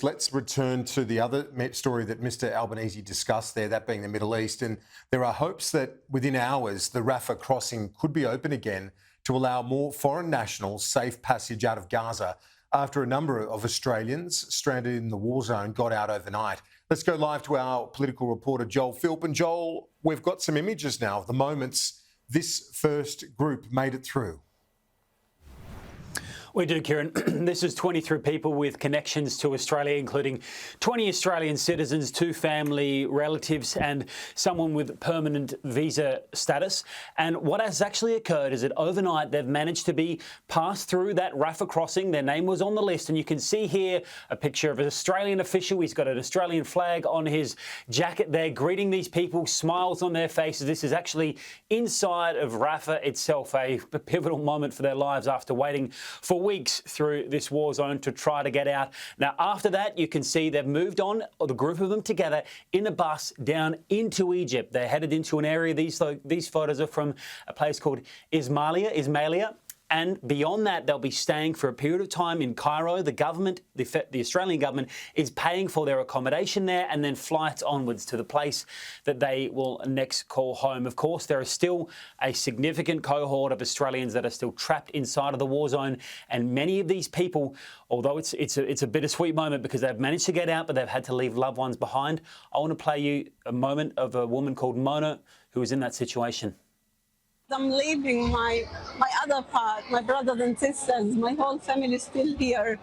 Let's return to the other story that Mr Albanese discussed there, that being the Middle East. And there are hopes that within hours the Rafah crossing could be open again to allow more foreign nationals safe passage out of Gaza after a number of Australians stranded in the war zone got out overnight. Let's go live to our political reporter, Joel Philp. And Joel, we've got some images now of the moments this first group made it through. We do, Kieran. This is 23 people with connections to Australia, including 20 Australian citizens, 2 family relatives and someone with permanent visa status. And what has actually occurred is that overnight they've managed to be passed through that Rafah crossing. Their name was on the list, and you can see here a picture of an Australian official. He's got an Australian flag on his jacket there, greeting these people, smiles on their faces. This is actually inside of Rafah itself, a pivotal moment for their lives after waiting for weeks through this war zone to try to get out. Now, after that, you can see they've moved on, or the group of them together, in a bus down into Egypt. They're headed into an area, these photos are from a place called Ismailia. And beyond that, they'll be staying for a period of time in Cairo. The government, the Australian government, is paying for their accommodation there and then flights onwards to the place that they will next call home. Of course, there is still a significant cohort of Australians that are still trapped inside of the war zone. And many of these people, although it's a bittersweet moment because they've managed to get out, but they've had to leave loved ones behind. I want to play you a moment of a woman called Mona who was in that situation. I'm leaving my other part, my brothers and sisters, my whole family is still here.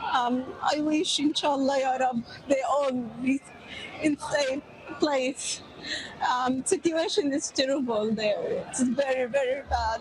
I wish, inshallah, Ya Rab, they all be in safe place. Situation is terrible there. It's very, very bad.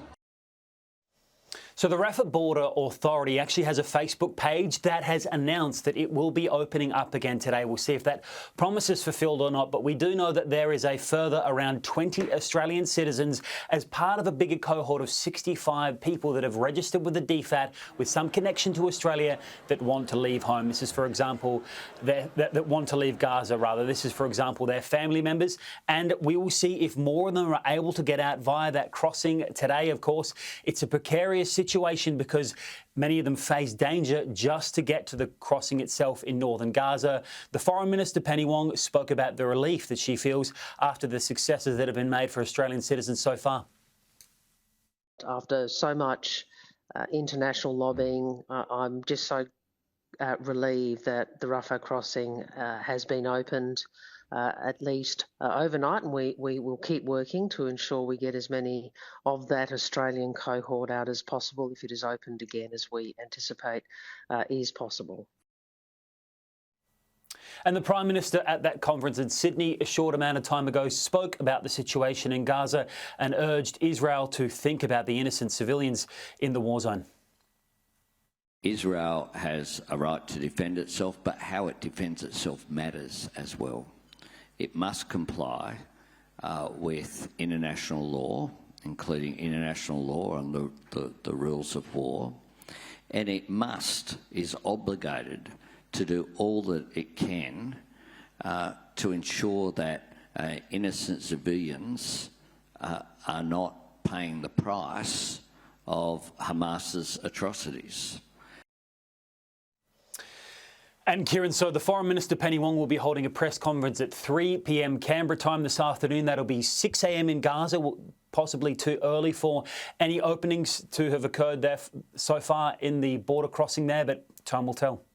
So the Rafah Border Authority actually has a Facebook page that has announced that it will be opening up again today. We'll see if that promise is fulfilled or not, but we do know that there is a further around 20 Australian citizens as part of a bigger cohort of 65 people that have registered with the DFAT with some connection to Australia that want to leave home. This is, for example, that want to leave Gaza, rather. This is, for example, their family members, and we will see if more of them are able to get out via that crossing today. Of course, it's a precarious situation because many of them face danger just to get to the crossing itself in northern Gaza. The Foreign Minister Penny Wong spoke about the relief that she feels after the successes that have been made for Australian citizens so far. After so much international lobbying, I'm just so relieved that the Rafah crossing has been opened at least overnight, and we will keep working to ensure we get as many of that Australian cohort out as possible if it is opened again, as we anticipate is possible. And the Prime Minister at that conference in Sydney a short amount of time ago spoke about the situation in Gaza and urged Israel to think about the innocent civilians in the war zone. Israel has a right to defend itself, but how it defends itself matters as well. It must comply with international law, including international law and the rules of war, and it is obligated to do all that it can to ensure that innocent civilians are not paying the price of Hamas's atrocities. And Kieran, so the Foreign Minister Penny Wong will be holding a press conference at 3 p.m. Canberra time this afternoon. That'll be 6 a.m. in Gaza, possibly too early for any openings to have occurred there so far in the border crossing there, but time will tell.